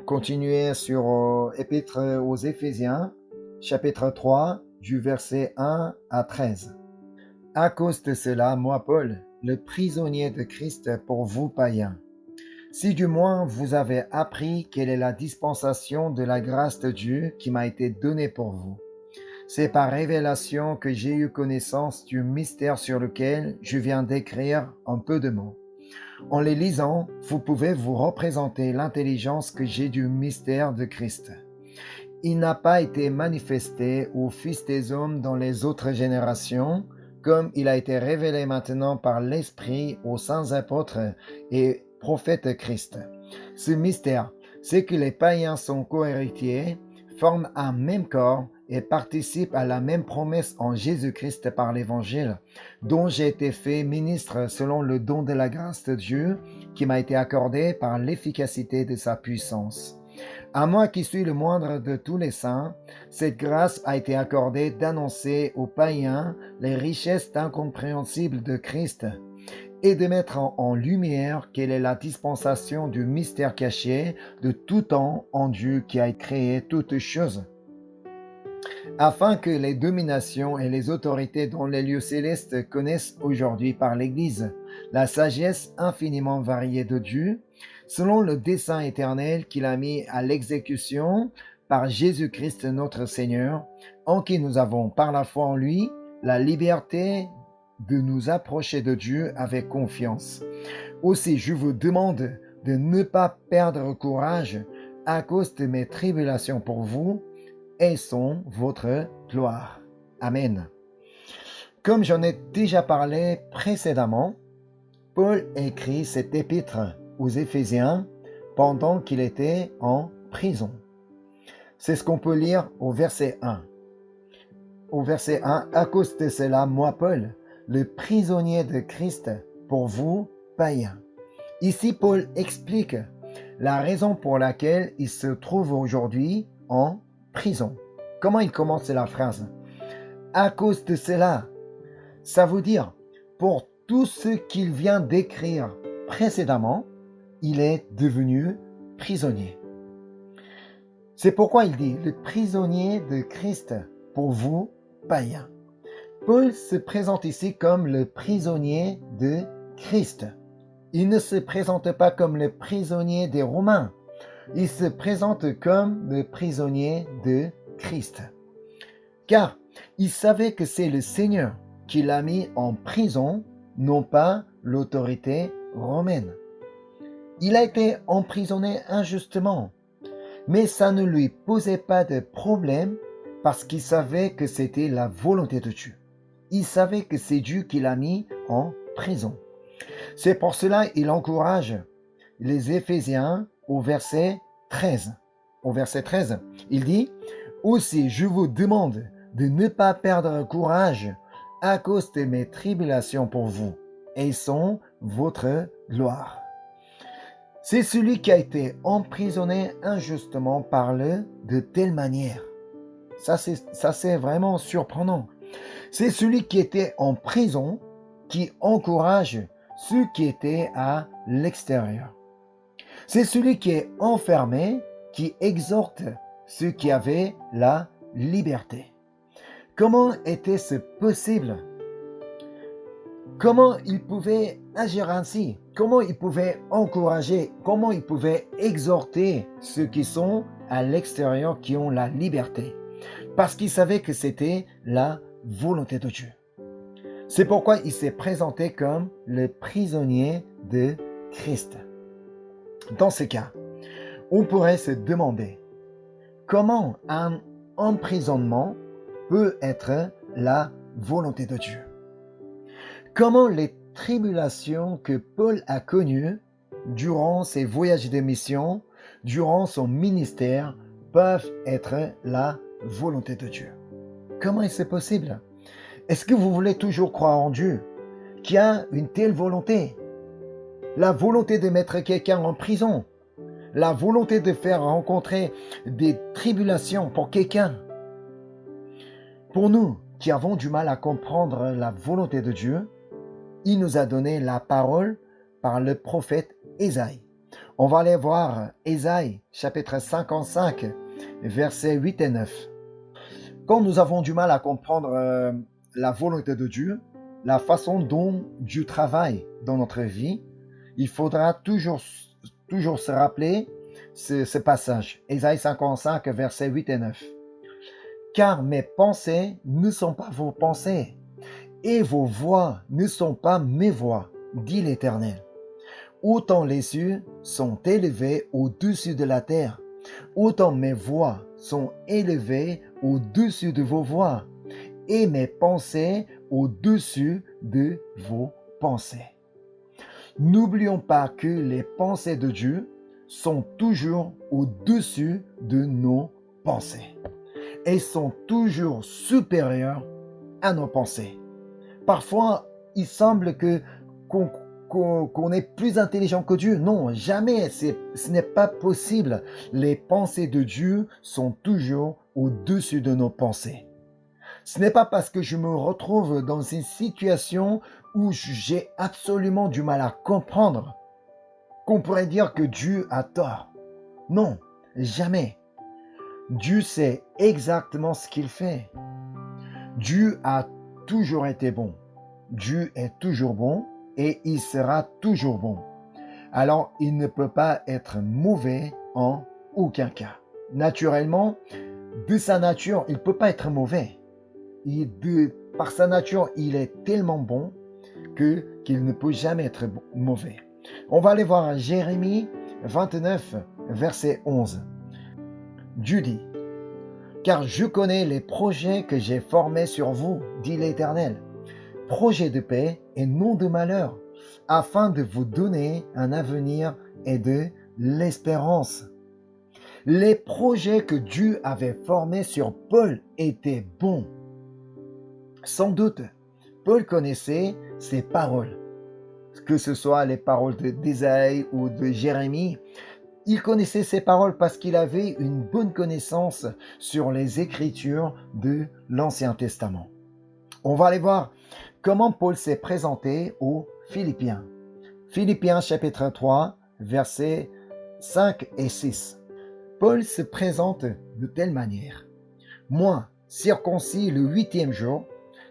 continuer sur Épître aux Éphésiens, chapitre 3, du verset 1 à 13. À cause de cela, moi, Paul, le prisonnier de Christ pour vous païens, si du moins vous avez appris quelle est la dispensation de la grâce de Dieu qui m'a été donnée pour vous. C'est par révélation que j'ai eu connaissance du mystère sur lequel je viens d'écrire un peu de mots. En les lisant, vous pouvez vous représenter l'intelligence que j'ai du mystère de Christ. Il n'a pas été manifesté aux fils des hommes dans les autres générations, comme il a été révélé maintenant par l'Esprit aux saints apôtres et prophètes Christ. Ce mystère, c'est que les païens sont co-héritiers, forment un même corps et participent à la même promesse en Jésus-Christ par l'Évangile, dont j'ai été fait ministre selon le don de la grâce de Dieu qui m'a été accordé par l'efficacité de sa puissance. À moi qui suis le moindre de tous les saints, cette grâce a été accordée d'annoncer aux païens les richesses incompréhensibles de Christ et de mettre en lumière quelle est la dispensation du mystère caché de tout temps en Dieu qui a créé toutes choses, afin que les dominations et les autorités dans les lieux célestes connaissent aujourd'hui par l'Église la sagesse infiniment variée de Dieu, selon le dessein éternel qu'il a mis à l'exécution par Jésus-Christ notre Seigneur, en qui nous avons par la foi en lui la liberté de nous approcher de Dieu avec confiance. Aussi, je vous demande de ne pas perdre courage à cause de mes tribulations pour vous, et sont votre gloire. Amen. Comme j'en ai déjà parlé précédemment, Paul écrit cet épître aux Éphésiens pendant qu'il était en prison. C'est ce qu'on peut lire au verset 1. Au verset 1, à cause de cela, moi, Paul, le prisonnier de Christ pour vous, païens. Ici, Paul explique la raison pour laquelle il se trouve aujourd'hui en prison. Comment il commence la phrase? À cause de cela. Ça veut dire, pour tout ce qu'il vient d'écrire précédemment, il est devenu prisonnier. C'est pourquoi il dit, le prisonnier de Christ pour vous, païens. Paul se présente ici comme le prisonnier de Christ. Il ne se présente pas comme le prisonnier des Romains. Il se présente comme le prisonnier de Christ. Car il savait que c'est le Seigneur qui l'a mis en prison, non pas l'autorité romaine. Il a été emprisonné injustement, mais ça ne lui posait pas de problème parce qu'il savait que c'était la volonté de Dieu. Il savait que c'est Dieu qui l'a mis en prison. C'est pour cela qu'il encourage les Éphésiens au verset 13. Au verset 13, il dit « Aussi, je vous demande de ne pas perdre courage à cause de mes tribulations pour vous, et sont votre gloire. » C'est celui qui a été emprisonné injustement parle de telle manière. Ça, c'est vraiment surprenant. C'est celui qui était en prison qui encourage ceux qui étaient à l'extérieur. C'est celui qui est enfermé qui exhorte ceux qui avaient la liberté. Comment était-ce possible? Comment il pouvait agir ainsi? Comment il pouvait encourager? Comment il pouvait exhorter ceux qui sont à l'extérieur, qui ont la liberté? Parce qu'il savait que c'était la volonté de Dieu. C'est pourquoi il s'est présenté comme le prisonnier de Christ. Dans ce cas, on pourrait se demander comment un emprisonnement peut être la volonté de Dieu. Comment les tribulations que Paul a connues durant ses voyages de mission, durant son ministère, peuvent être la volonté de Dieu. Comment est-ce possible? Est-ce que vous voulez toujours croire en Dieu qui a une telle volonté? La volonté de mettre quelqu'un en prison, la volonté de faire rencontrer des tribulations pour quelqu'un. Pour nous qui avons du mal à comprendre la volonté de Dieu, il nous a donné la parole par le prophète Ésaïe. On va aller voir Ésaïe, chapitre 55, versets 8 et 9. Quand nous avons du mal à comprendre la volonté de Dieu, la façon dont Dieu travaille dans notre vie, il faudra toujours se rappeler ce passage. Ésaïe 55, versets 8 et 9. Car mes pensées ne sont pas vos pensées, et vos voix ne sont pas mes voix, dit l'Éternel. Autant les cieux sont élevés au-dessus de la terre, autant mes voix sont élevées au-dessus de vos voix, et mes pensées au-dessus de vos pensées. N'oublions pas que les pensées de Dieu sont toujours au-dessus de nos pensées et sont toujours supérieures à nos pensées. Parfois, il semble qu'on est plus intelligent que Dieu. Non, jamais, ce n'est pas possible. Les pensées de Dieu sont toujours au-dessus de nos pensées. Ce n'est pas parce que je me retrouve dans une situation où j'ai absolument du mal à comprendre qu'on pourrait dire que Dieu a tort. Non, jamais. Dieu sait exactement ce qu'il fait. Dieu a toujours été bon. Dieu est toujours bon et il sera toujours bon. Alors, il ne peut pas être mauvais en aucun cas. Naturellement, de sa nature, il ne peut pas être mauvais. Par sa nature, il est tellement bon qu'il ne peut jamais être mauvais. On va aller voir Jérémie 29, verset 11. Dieu dit, « Car je connais les projets que j'ai formés sur vous, dit l'Éternel, projets de paix et non de malheur, afin de vous donner un avenir et de l'espérance. » Les projets que Dieu avait formés sur Paul étaient bons. Sans doute, Paul connaissait ces paroles, que ce soit les paroles d'Ésaïe ou de Jérémie. Il connaissait ces paroles parce qu'il avait une bonne connaissance sur les Écritures de l'Ancien Testament. On va aller voir comment Paul s'est présenté aux Philippiens. Philippiens chapitre 3, versets 5 et 6. Paul se présente de telle manière. « Moi, circoncis le 8e jour,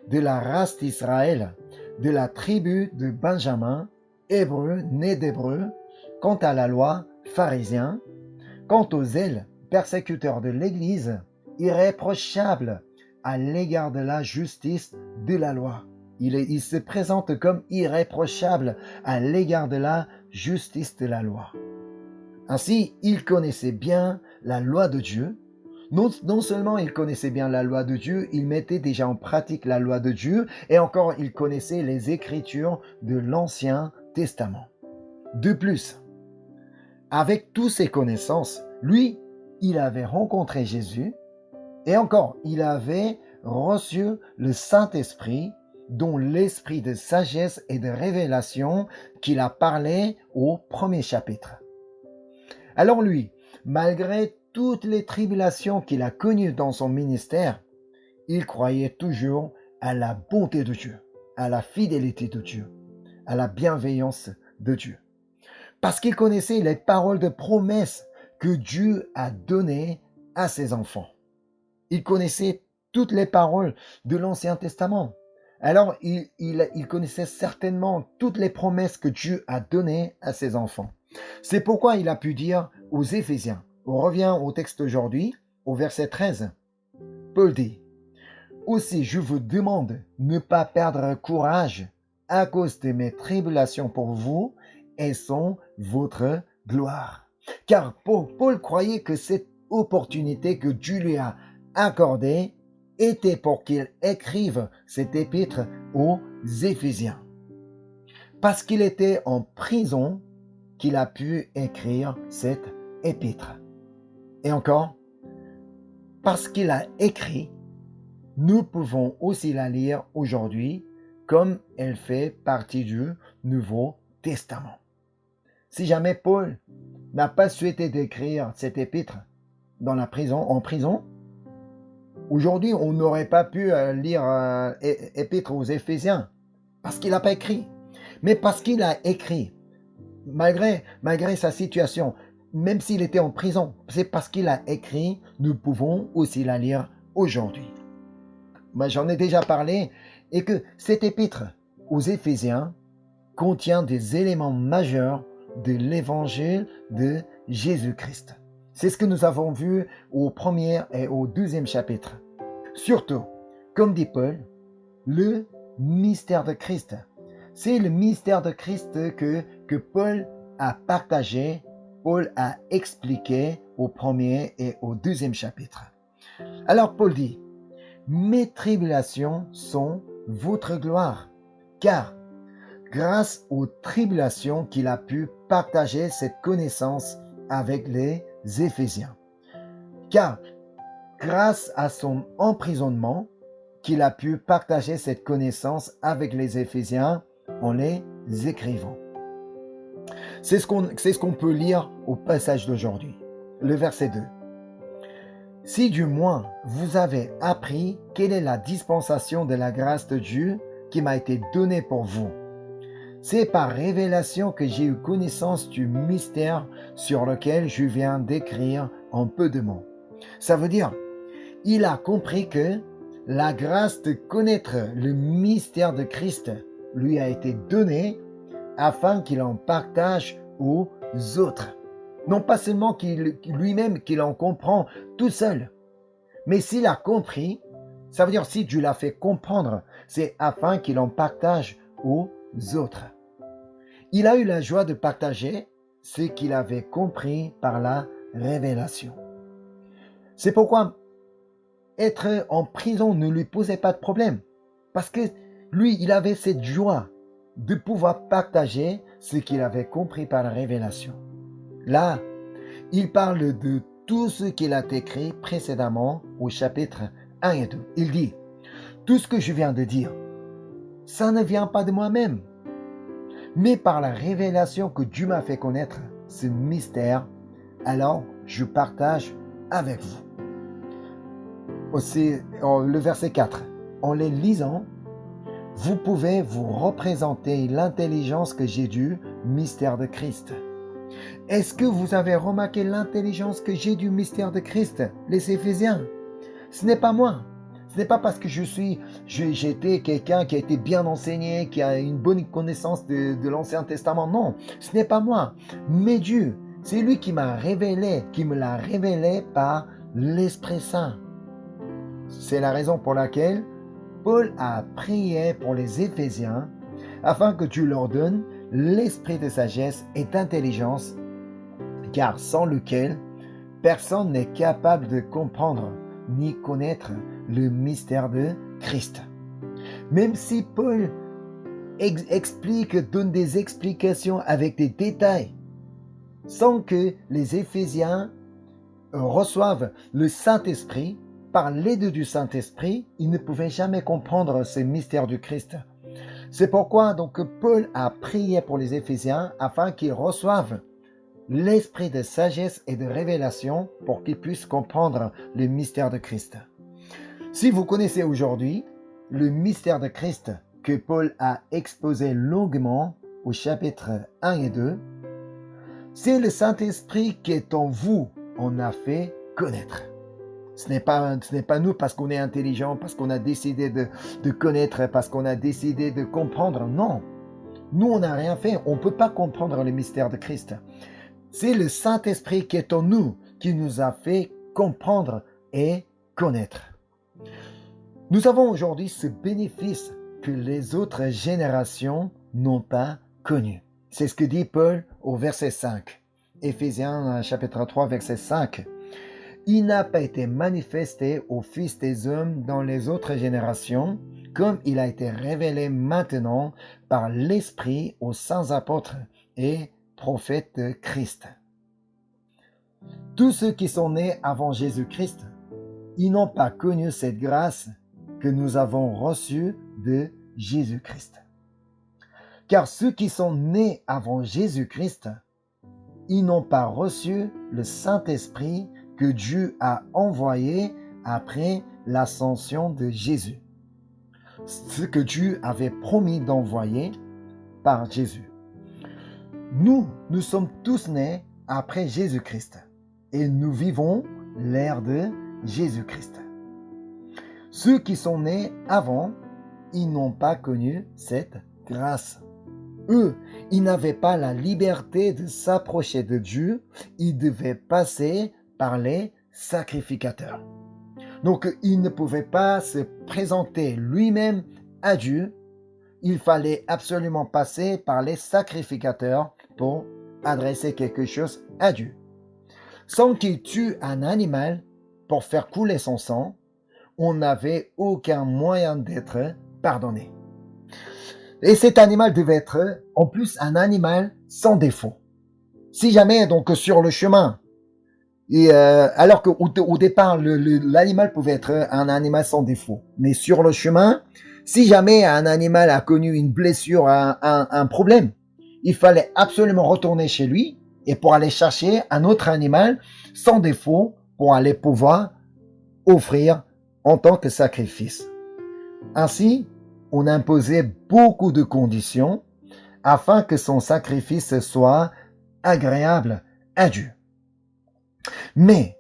de la race d'Israël, de la tribu de Benjamin, hébreu, né d'hébreu, quant à la loi, pharisien, quant aux zèles, persécuteurs de l'Église, irréprochable à l'égard de la justice de la loi. » Il se présente comme irréprochable à l'égard de la justice de la loi. Ainsi, il connaissait bien la loi de Dieu. Non seulement il connaissait bien la loi de Dieu, il mettait déjà en pratique la loi de Dieu et encore il connaissait les Écritures de l'Ancien Testament. De plus, avec toutes ces connaissances, lui, il avait rencontré Jésus et encore, il avait reçu le Saint-Esprit, dont l'esprit de sagesse et de révélation qu'il a parlé au premier chapitre. Alors lui, malgré toutes les tribulations qu'il a connues dans son ministère, il croyait toujours à la bonté de Dieu, à la fidélité de Dieu, à la bienveillance de Dieu. Parce qu'il connaissait les paroles de promesse que Dieu a données à ses enfants. Il connaissait toutes les paroles de l'Ancien Testament. Alors, il connaissait certainement toutes les promesses que Dieu a données à ses enfants. C'est pourquoi il a pu dire aux Éphésiens, on revient au texte aujourd'hui, au verset 13, Paul dit, « Aussi je vous demande ne pas perdre courage à cause de mes tribulations pour vous, elles sont votre gloire. » Car Paul croyait que cette opportunité que Dieu lui a accordée était pour qu'il écrive cette épître aux Éphésiens. Parce qu'il était en prison qu'il a pu écrire cette épître. Et encore, parce qu'il a écrit, nous pouvons aussi la lire aujourd'hui comme elle fait partie du Nouveau Testament. Si jamais Paul n'a pas souhaité d'écrire cette épître en prison, aujourd'hui on n'aurait pas pu lire épître aux Éphésiens parce qu'il n'a pas écrit. Mais parce qu'il a écrit, malgré sa situation, même s'il était en prison, c'est parce qu'il a écrit, nous pouvons aussi la lire aujourd'hui. Moi, j'en ai déjà parlé, et que cette épître aux Éphésiens contient des éléments majeurs de l'évangile de Jésus-Christ. C'est ce que nous avons vu au premier et au deuxième chapitre. Surtout, comme dit Paul, le mystère de Christ. C'est le mystère de Christ que Paul a partagé, Paul a expliqué au premier et au deuxième chapitre. Alors Paul dit, mes tribulations sont votre gloire, car grâce aux tribulations qu'il a pu partager cette connaissance avec les Éphésiens. Car grâce à son emprisonnement, qu'il a pu partager cette connaissance avec les Éphésiens en les écrivant. C'est ce qu'on peut lire au passage d'aujourd'hui. Le verset 2. Si du moins vous avez appris quelle est la dispensation de la grâce de Dieu qui m'a été donnée pour vous, c'est par révélation que j'ai eu connaissance du mystère sur lequel je viens d'écrire en peu de mots. Ça veut dire, il a compris que la grâce de connaître le mystère de Christ lui a été donnée afin qu'il en partage aux autres. Non pas seulement lui-même qu'il en comprend tout seul, mais s'il a compris, ça veut dire si Dieu l'a fait comprendre, c'est afin qu'il en partage aux autres. Il a eu la joie de partager ce qu'il avait compris par la révélation. C'est pourquoi être en prison ne lui posait pas de problème, parce que lui, il avait cette joie de pouvoir partager ce qu'il avait compris par la révélation. Là, il parle de tout ce qu'il a écrit précédemment au chapitre 1 et 2. Il dit, tout ce que je viens de dire, ça ne vient pas de moi-même, mais par la révélation que Dieu m'a fait connaître, ce mystère, alors je partage avec vous. Aussi, le verset 4. En les lisant, vous pouvez vous représenter l'intelligence que j'ai du mystère de Christ. Est-ce que vous avez remarqué l'intelligence que j'ai du mystère de Christ, les Éphésiens? Ce n'est pas moi. Ce n'est pas parce que j'étais quelqu'un qui a été bien enseigné, qui a une bonne connaissance de l'Ancien Testament. Non, ce n'est pas moi. Mais Dieu, c'est lui qui m'a révélé, qui me l'a révélé par l'Esprit Saint. C'est la raison pour laquelle Paul a prié pour les Éphésiens afin que Dieu leur donne l'esprit de sagesse et d'intelligence, car sans lequel personne n'est capable de comprendre ni connaître le mystère de Christ. Même si Paul donne des explications avec des détails, sans que les Éphésiens reçoivent le Saint-Esprit, par l'aide du Saint-Esprit, ils ne pouvaient jamais comprendre ce mystère du Christ. C'est pourquoi donc Paul a prié pour les Éphésiens afin qu'ils reçoivent l'esprit de sagesse et de révélation pour qu'ils puissent comprendre le mystère de Christ. Si vous connaissez aujourd'hui le mystère de Christ que Paul a exposé longuement au chapitre 1 et 2, c'est le Saint-Esprit qui est en vous, en a fait connaître. Ce n'est pas nous parce qu'on est intelligent, parce qu'on a décidé de connaître, parce qu'on a décidé de comprendre. Non, nous on n'a rien fait. On ne peut pas comprendre le mystère de Christ. C'est le Saint-Esprit qui est en nous, qui nous a fait comprendre et connaître. Nous avons aujourd'hui ce bénéfice que les autres générations n'ont pas connu. C'est ce que dit Paul au verset 5. Éphésiens chapitre 3, verset 5. Il n'a pas été manifesté aux fils des hommes dans les autres générations, comme il a été révélé maintenant par l'Esprit aux saints apôtres et prophètes de Christ. Tous ceux qui sont nés avant Jésus-Christ, ils n'ont pas connu cette grâce que nous avons reçue de Jésus-Christ. Car ceux qui sont nés avant Jésus-Christ, ils n'ont pas reçu le Saint-Esprit que Dieu a envoyé après l'ascension de Jésus. Ce que Dieu avait promis d'envoyer par Jésus. Nous sommes tous nés après Jésus-Christ et nous vivons l'ère de Jésus-Christ. Ceux qui sont nés avant, ils n'ont pas connu cette grâce. Eux, ils n'avaient pas la liberté de s'approcher de Dieu, ils devaient passer par les sacrificateurs. Donc, il ne pouvait pas se présenter lui-même à Dieu. Il fallait absolument passer par les sacrificateurs pour adresser quelque chose à Dieu. Sans qu'il tue un animal pour faire couler son sang, on n'avait aucun moyen d'être pardonné. Et cet animal devait être en plus un animal sans défaut. Si jamais, donc sur le chemin, alors qu'au départ, l'animal pouvait être un animal sans défaut. Mais sur le chemin, si jamais un animal a connu une blessure, un problème, il fallait absolument retourner chez lui et pour aller chercher un autre animal sans défaut pour aller pouvoir offrir en tant que sacrifice. Ainsi, on imposait beaucoup de conditions afin que son sacrifice soit agréable à Dieu. Mais,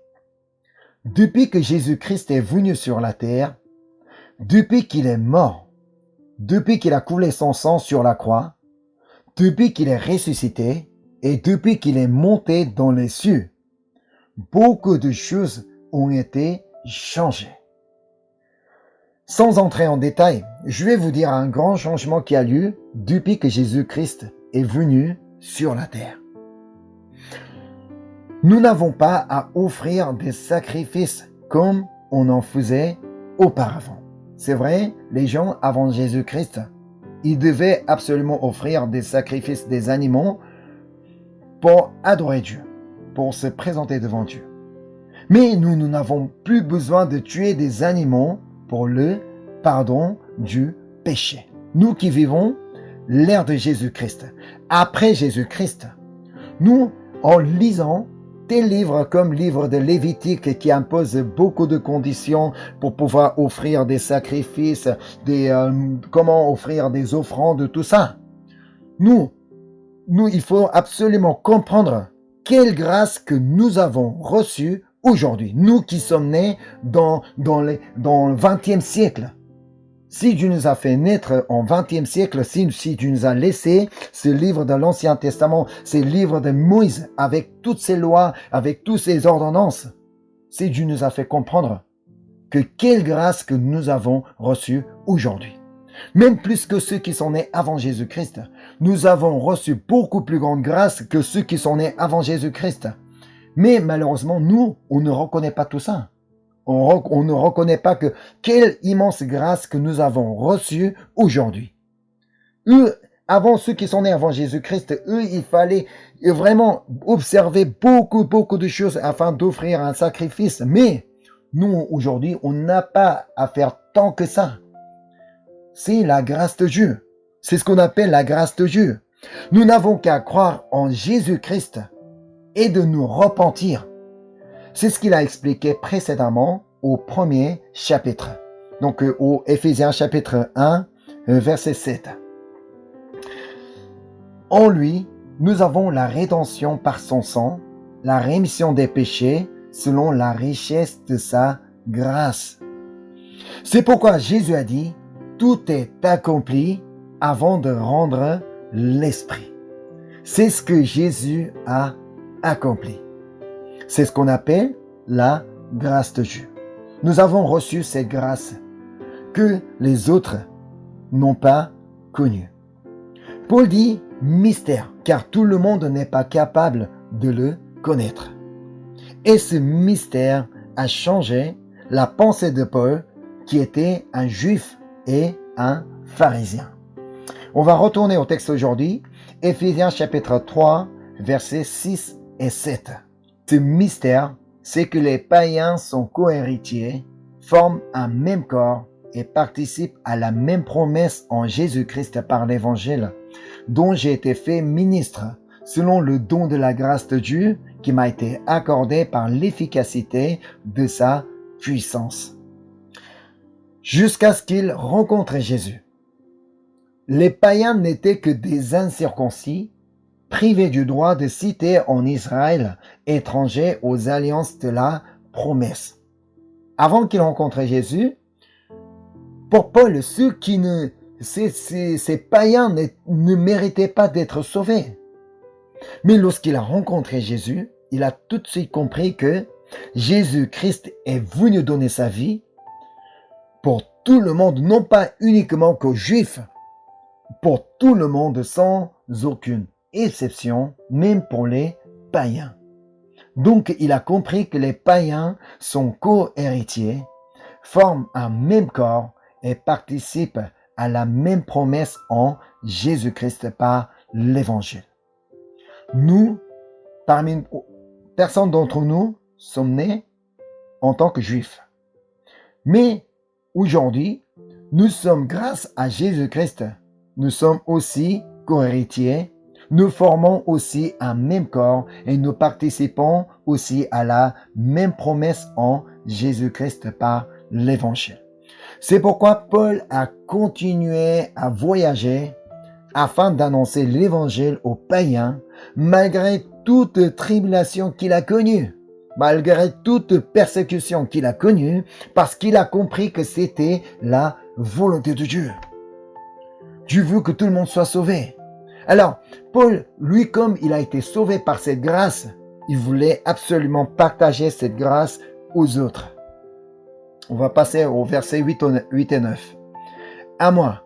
depuis que Jésus-Christ est venu sur la terre, depuis qu'il est mort, depuis qu'il a coulé son sang sur la croix, depuis qu'il est ressuscité et depuis qu'il est monté dans les cieux, beaucoup de choses ont été changées. Sans entrer en détail, je vais vous dire un grand changement qui a lieu depuis que Jésus-Christ est venu sur la terre. Nous n'avons pas à offrir des sacrifices comme on en faisait auparavant. C'est vrai, les gens avant Jésus-Christ, ils devaient absolument offrir des sacrifices des animaux pour adorer Dieu, pour se présenter devant Dieu. Mais nous n'avons plus besoin de tuer des animaux pour le pardon du péché. Nous qui vivons l'ère de Jésus-Christ, après Jésus-Christ, nous, en lisant des livres comme le livre de Lévitique qui impose beaucoup de conditions pour pouvoir offrir des sacrifices, comment offrir des offrandes, tout ça. Nous, il faut absolument comprendre quelle grâce que nous avons reçue aujourd'hui. Nous qui sommes nés dans le 20e siècle. Si Dieu nous a fait naître en 20e siècle, si Dieu nous a laissé ce livre de l'Ancien Testament, ce livre de Moïse, avec toutes ses lois, avec toutes ses ordonnances, si Dieu nous a fait comprendre que quelle grâce que nous avons reçue aujourd'hui. Même plus que ceux qui sont nés avant Jésus-Christ, nous avons reçu beaucoup plus grande grâce que ceux qui sont nés avant Jésus-Christ. Mais malheureusement, nous, on ne reconnaît pas tout ça. On ne reconnaît pas que quelle immense grâce que nous avons reçue aujourd'hui. Eux, avant ceux qui sont nés avant Jésus-Christ, eux, il fallait vraiment observer beaucoup de choses afin d'offrir un sacrifice. Mais nous, aujourd'hui, on n'a pas à faire tant que ça. C'est la grâce de Dieu. C'est ce qu'on appelle la grâce de Dieu. Nous n'avons qu'à croire en Jésus-Christ et de nous repentir. C'est ce qu'il a expliqué précédemment au premier chapitre. Donc au Éphésiens chapitre 1, verset 7. En lui, nous avons la rédemption par son sang, la rémission des péchés selon la richesse de sa grâce. C'est pourquoi Jésus a dit, tout est accompli avant de rendre l'Esprit. C'est ce que Jésus a accompli. C'est ce qu'on appelle la grâce de Dieu. Nous avons reçu cette grâce que les autres n'ont pas connue. Paul dit mystère, car tout le monde n'est pas capable de le connaître. Et ce mystère a changé la pensée de Paul, qui était un juif et un pharisien. On va retourner au texte aujourd'hui, Éphésiens chapitre 3, versets 6 et 7. Ce mystère, c'est que les païens sont co-héritiers, forment un même corps et participent à la même promesse en Jésus-Christ par l'Évangile, dont j'ai été fait ministre, selon le don de la grâce de Dieu qui m'a été accordé par l'efficacité de sa puissance. Jusqu'à ce qu'ils rencontrent Jésus. Les païens n'étaient que des incirconcis privé du droit de citer en Israël, étranger aux alliances de la promesse. Avant qu'il rencontre Jésus, pour Paul, ces païens ne méritaient pas d'être sauvés. Mais lorsqu'il a rencontré Jésus, il a tout de suite compris que Jésus-Christ est venu donner sa vie pour tout le monde, non pas uniquement qu'aux Juifs, pour tout le monde sans aucune exception, même pour les païens. Donc il a compris que les païens sont co-héritiers, forment un même corps et participent à la même promesse en Jésus-Christ par l'Évangile. Nous, personne d'entre nous sommes nés en tant que juifs. Mais aujourd'hui, nous sommes grâce à Jésus-Christ, nous sommes aussi co-héritiers, nous formons aussi un même corps et nous participons aussi à la même promesse en Jésus-Christ par l'Évangile. C'est pourquoi Paul a continué à voyager afin d'annoncer l'Évangile aux païens malgré toute tribulation qu'il a connue, malgré toute persécution qu'il a connue, parce qu'il a compris que c'était la volonté de Dieu. Dieu veut que tout le monde soit sauvé. Alors, Paul, lui, comme il a été sauvé par cette grâce, il voulait absolument partager cette grâce aux autres. On va passer au verset 8 et 9. À moi,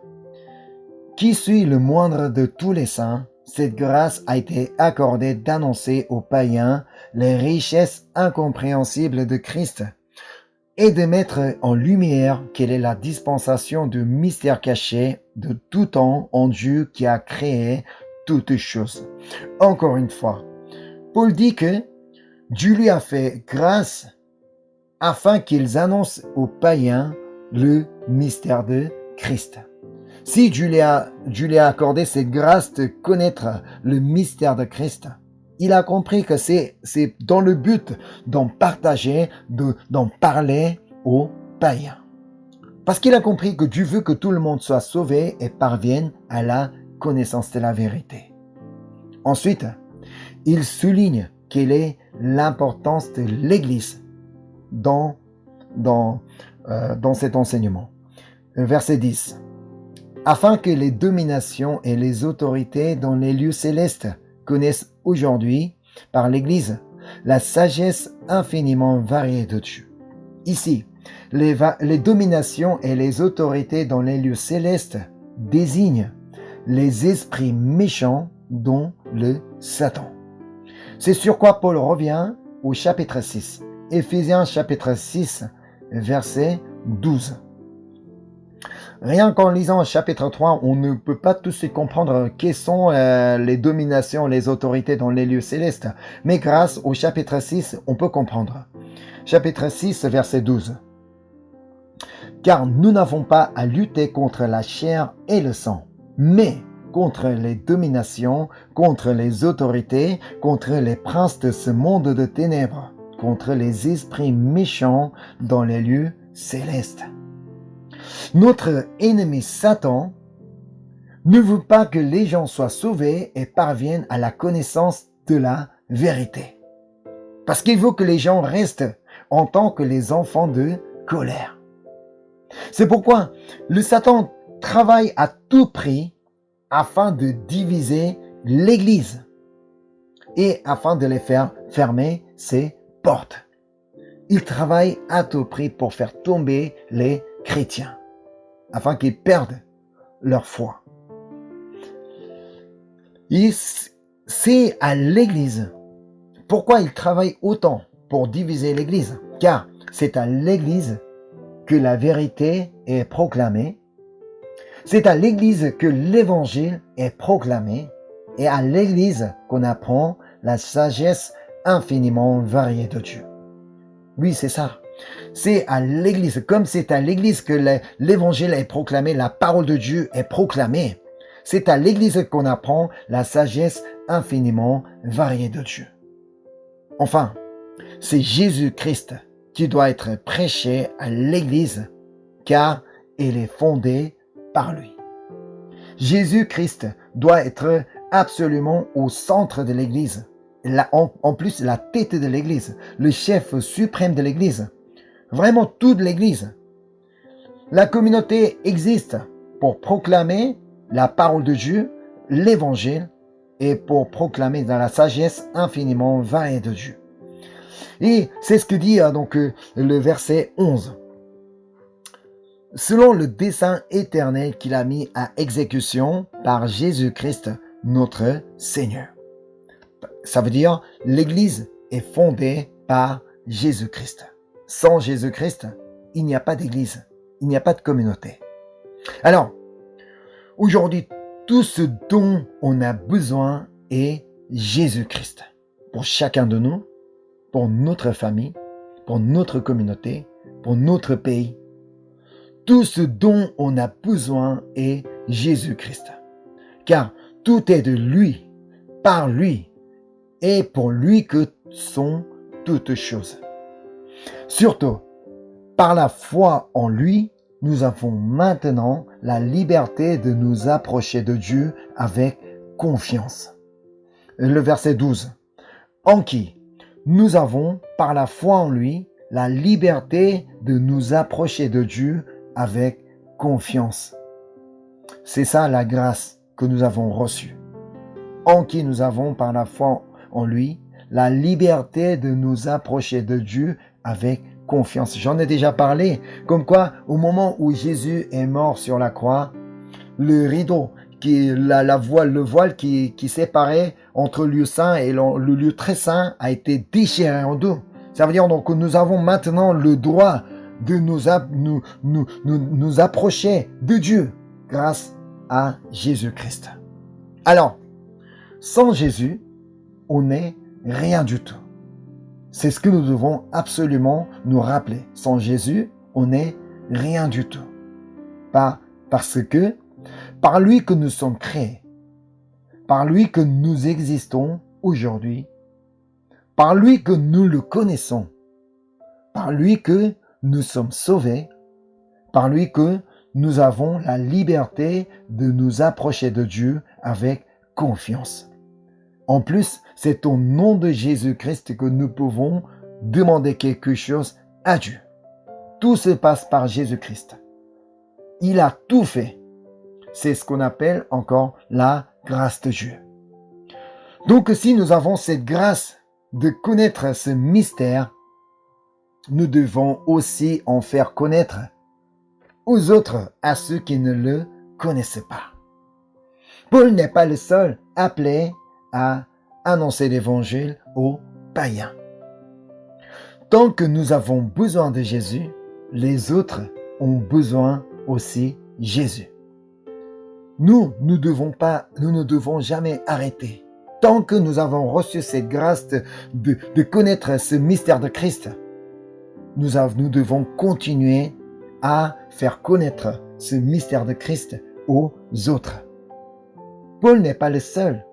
qui suis le moindre de tous les saints, cette grâce a été accordée d'annoncer aux païens les richesses incompréhensibles de Christ et de mettre en lumière quelle est la dispensation du mystère caché de tout temps en Dieu qui a créé toutes choses. Encore une fois, Paul dit que Dieu lui a fait grâce afin qu'ils annoncent aux païens le mystère de Christ. Si Dieu lui a accordé cette grâce de connaître le mystère de Christ, il a compris que c'est dans le but d'en partager, d'en parler aux païens. Parce qu'il a compris que Dieu veut que tout le monde soit sauvé et parvienne à la connaissance de la vérité. Ensuite, il souligne quelle est l'importance de l'Église dans cet enseignement. Verset 10. Afin que les dominations et les autorités dans les lieux célestes connaissent aujourd'hui, par l'Église, la sagesse infiniment variée de Dieu. Ici, les dominations et les autorités dans les lieux célestes désignent les esprits méchants dont le Satan. C'est sur quoi Paul revient au chapitre 6. Éphésiens chapitre 6, verset 12. Rien qu'en lisant le chapitre 3, on ne peut pas tout de suite comprendre quelles sont les dominations, les autorités dans les lieux célestes. Mais grâce au chapitre 6, on peut comprendre. Chapitre 6, verset 12. Car nous n'avons pas à lutter contre la chair et le sang, mais contre les dominations, contre les autorités, contre les princes de ce monde de ténèbres, contre les esprits méchants dans les lieux célestes. Notre ennemi Satan ne veut pas que les gens soient sauvés et parviennent à la connaissance de la vérité. Parce qu'il veut que les gens restent en tant que les enfants de colère. C'est pourquoi le Satan travaille à tout prix afin de diviser l'Église et afin de les faire fermer ses portes. Il travaille à tout prix pour faire tomber les chrétiens, afin qu'ils perdent leur foi. C'est à l'Église. Pourquoi il travaille autant pour diviser l'Église? Car c'est à l'Église que la vérité est proclamée. C'est à l'Église que l'Évangile est proclamé. Et à l'Église qu'on apprend la sagesse infiniment variée de Dieu. Oui, c'est ça. C'est à l'Église, comme c'est à l'Église que l'Évangile est proclamé, la parole de Dieu est proclamée. C'est à l'Église qu'on apprend la sagesse infiniment variée de Dieu. Enfin, c'est Jésus-Christ qui doit être prêché à l'Église, car elle est fondée par lui. Jésus-Christ doit être absolument au centre de l'Église. En plus, la tête de l'Église, le chef suprême de l'Église. Vraiment toute l'Église. La communauté existe pour proclamer la parole de Dieu, l'Évangile, et pour proclamer dans la sagesse infiniment variée de Dieu. Et c'est ce que dit donc le verset 11. Selon le dessein éternel qu'il a mis à exécution par Jésus-Christ, notre Seigneur. Ça veut dire l'Église est fondée par Jésus-Christ. Sans Jésus-Christ, il n'y a pas d'Église, il n'y a pas de communauté. Alors, aujourd'hui, tout ce dont on a besoin est Jésus-Christ. Pour chacun de nous, pour notre famille, pour notre communauté, pour notre pays. Tout ce dont on a besoin est Jésus-Christ. Car tout est de lui, par lui, et pour lui que sont toutes choses. Surtout, par la foi en lui, nous avons maintenant la liberté de nous approcher de Dieu avec confiance. Le verset 12. En qui nous avons, par la foi en lui, la liberté de nous approcher de Dieu avec confiance. C'est ça la grâce que nous avons reçue. En qui nous avons, par la foi en lui, la liberté de nous approcher de Dieu avec confiance. J'en ai déjà parlé, comme quoi au moment où Jésus est mort sur la croix, le rideau, le voile qui séparait entre le lieu saint et le lieu très saint a été déchiré en deux. Ça veut dire donc que nous avons maintenant le droit de nous approcher de Dieu grâce à Jésus-Christ. Alors, sans Jésus, on n'est rien du tout. C'est ce que nous devons absolument nous rappeler. Sans Jésus, on n'est rien du tout. Parce que par lui que nous sommes créés, par lui que nous existons aujourd'hui, par lui que nous le connaissons, par lui que nous sommes sauvés, par lui que nous avons la liberté de nous approcher de Dieu avec confiance. En plus, c'est au nom de Jésus-Christ que nous pouvons demander quelque chose à Dieu. Tout se passe par Jésus-Christ. Il a tout fait. C'est ce qu'on appelle encore la grâce de Dieu. Donc si nous avons cette grâce de connaître ce mystère, nous devons aussi en faire connaître aux autres, à ceux qui ne le connaissaient pas. Paul n'est pas le seul appelé à annoncer l'évangile aux païens. Tant que nous avons besoin de Jésus, les autres ont besoin aussi de Jésus. Nous ne devons jamais arrêter. Tant que nous avons reçu cette grâce de connaître ce mystère de Christ, nous devons continuer à faire connaître ce mystère de Christ aux autres. Paul n'est pas le seul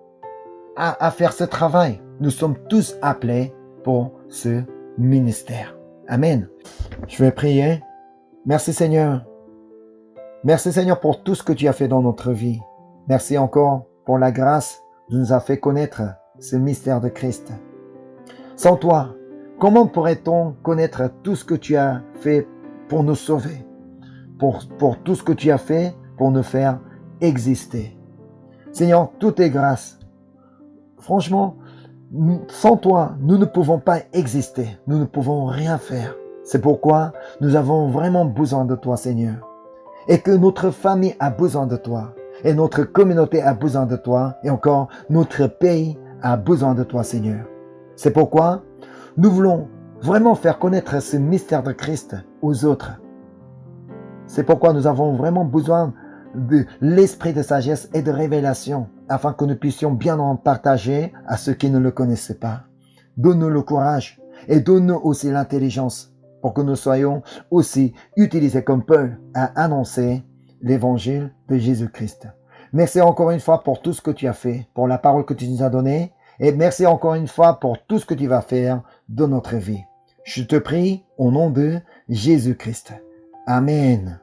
à faire ce travail. Nous sommes tous appelés pour ce ministère. Amen. Je vais prier. Merci Seigneur. Merci Seigneur pour tout ce que tu as fait dans notre vie. Merci encore pour la grâce de nous avoir fait connaître ce mystère de Christ. Sans toi, comment pourrait-on connaître tout ce que tu as fait pour nous sauver, pour tout ce que tu as fait pour nous faire exister? Seigneur, tout est grâce. Franchement, sans toi, nous ne pouvons pas exister. Nous ne pouvons rien faire. C'est pourquoi nous avons vraiment besoin de toi, Seigneur. Et que notre famille a besoin de toi. Et notre communauté a besoin de toi. Et encore, notre pays a besoin de toi, Seigneur. C'est pourquoi nous voulons vraiment faire connaître ce mystère de Christ aux autres. C'est pourquoi nous avons vraiment besoin de l'esprit de sagesse et de révélation, afin que nous puissions bien en partager à ceux qui ne le connaissaient pas. Donne-nous le courage et donne-nous aussi l'intelligence pour que nous soyons aussi utilisés comme Paul à annoncer l'évangile de Jésus-Christ. Merci encore une fois pour tout ce que tu as fait, pour la parole que tu nous as donnée, et merci encore une fois pour tout ce que tu vas faire dans notre vie. Je te prie au nom de Jésus-Christ. Amen.